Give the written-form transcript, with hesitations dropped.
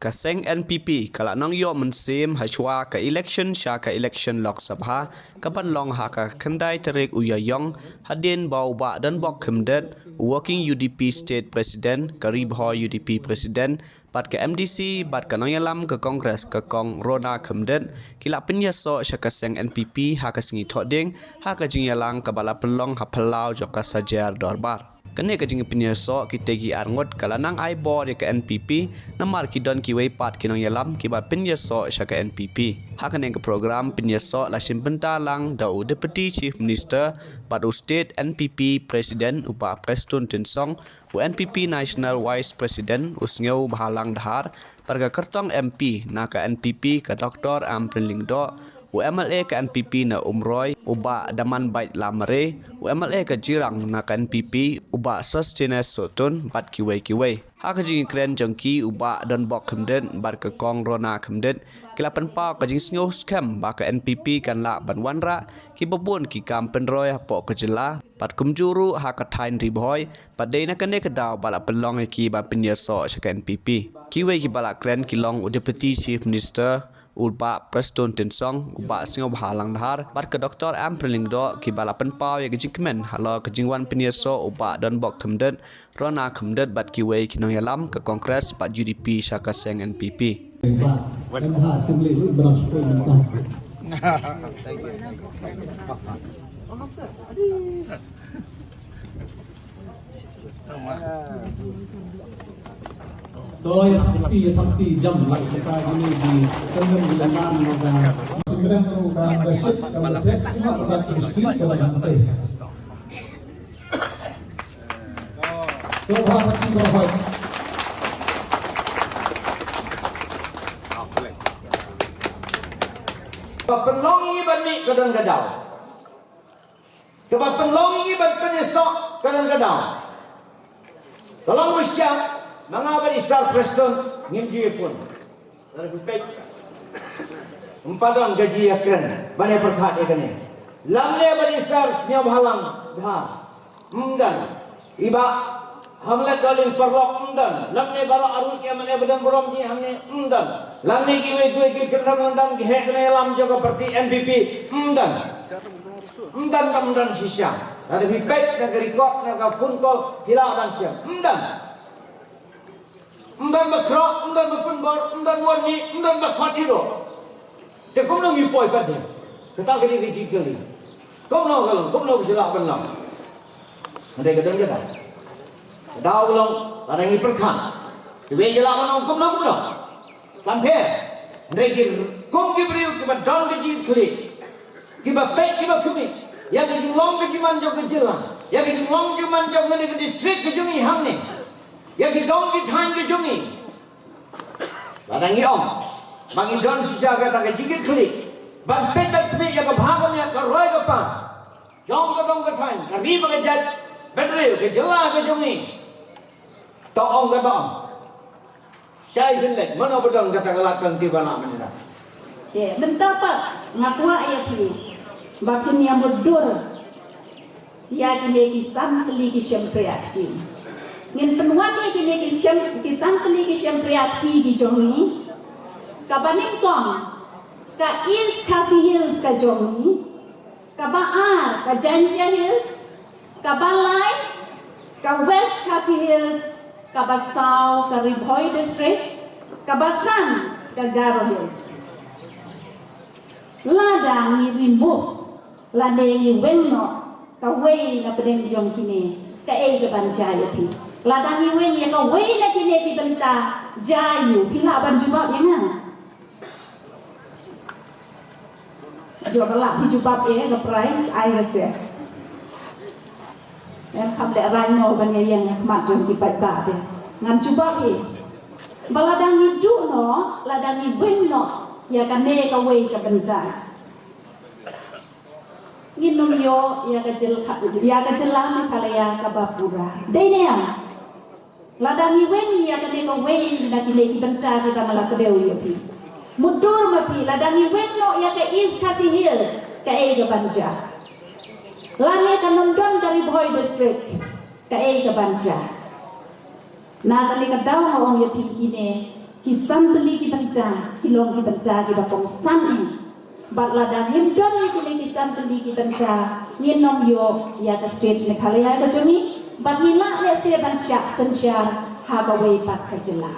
Kaseng NPP kala nang yo mensim hachwa ka election sha ka election Lok Sabha kapan long ha ka khandai tarik uyayong hadin bau ba dan bok khemdet working UDP state president karib ho UDP president pat ka MDC bat ka nang yalam ka congress ka kong rona khemdet kila penya so sha kaseng NPP ha ka singi thoding ha ka jingyalang ka bala pelong ha phalau jo ka sajar dorbar kene ka jing pinya so ki tegi arngot kala nang ai bo de ka NPP namar ki don ki wei pat ki nong yalam ki ba pinya so sha ka NPP ha ka ka program pinya so la sim benta lang da deputy chief minister pat state NPP president upa prestun tinsong u NPP national vice president usngeu bhalang dhar parga kartong MP na ka NPP ka Dr. Ampriling do MLA ka NPP na Umroy uba daman bait lamare MLA ka Jirang na ka NPP uba sustenance sotun bat kiwei ha ka jing kren jangki uba don bok khemden bat ka kong rona khemden kilapan pa ka jing sngo scam ba ka NPP kan la ban wanra ki babun ki kam penroy po ka jela pat kumjuru ha ka thain riboy pat dei na ka ne ka daw bala pelong ki ba pinya so ka NPP kiwei ki bala kren ki long deputy chief minister Ulpa Preston Tinsong uba singo bhalang dhar bat ka Dr. Ampriling do ki balapan pau ya gijikmen halo ka jingwan pinyeso uba don bok khemdet rona khemdet bat ki wei kinong yalam ka kongres pat UDP saka seng NPP Tôi thập tỷ dầm lại cho ta cái này thì tôi nghĩ là làm là sebenarnya program besok kalau saya cuma buat istri kalau nanti. Coba hati berapa? Penlongi bani kadang kadang. Coba penlongi ban penyesok kadang kadang. Kalau usia mengapa isar Preston ngimji pun. Lebih baik. Empadang gaji akan banyak perkat ikan ni. Lamle bani isar nyam halang dah. Mendan. Iba hamlet galil perlok mendan. Lamle bara arut yang mana badan berom ni hamne mendan. Lamle kiwe ki kerana mendan ki hek ni lam juga seperti NPP mendan. Mendan sisa. Lebih baik nak record nak phone call hilang dan siang. Mendan berkerak, mendan berpenbar, mendan warni, mendan berkhati roh. Jadi kau nak ngipoi pada, kita kini kecil kali. Kau nak kesilap benar. Mereka kadang kadang. Dah ulang, ada yang perkan. Jadi jelas mana kau nak. Tanpa, mereka kau kiberiu kibat dan kecil kali. Kibat fake, kibat kumi. Yang kecil long kecil manjau kecilan. Yang kecil long kecil manjau mana ke distrik kejungi hang ni. Ya kita dong di tang ke jungi. Badangi om. Bagi don sisa kata ke jigit klik. Ban pet klik ya ke bhagam ya ke roy ke pa. Jong ke dong ke tang. Kami bangajat. Betul ke jelah ke jungi. Toong ke dong. Syai bilik. Mana bedong kata kelakang tiba nak menira. Ya, mentapa ngakwa ya kili. Bakin yang berdur. Ya kini kisam keli kisam kreatif. Ngin penuan ni kisam teli kisam priati di jongi ka Baningkong ka East Khasi Hills ka jongi ka Baar ka Janja Hills ka Balai ka West Khasi Hills ka Basau ka Ribhoy District ka Basan ka Garo Hills lada ni remove lada ni wenno ka wei na pedeng jong kini ka ka banjaya pi ladang iwen yang kau wei nak kini di benta jayu pila ban jubab yang mana? Jual kelak di jubab ke price air se. Yang kau lek rano ban yang mak jom kipat ba dia. Ngan jubab baladang hidup no, ladang iwen no, ya kane kau wei ke benta. Nginum yo ya kejelah ni kalaya kabapura. Dene ladang iwen ya kene ko wei na kile benta kita malah kedeu ya pi mudur mapi ladang iwen no ya ke East Khasi Hills ka e ga banja lane ka nondon dari Boy District ka e ga banja na tali ka daw ong ya pi kine Kisam teli ki benta, kilong ki benta ki bakong san bat ladang him don ni kini kisam teli ki benta, ni nom yo ya ka state Meghalaya ka jongi, bat nila ya se ban syak sensyar ha ka wei pat ka jela.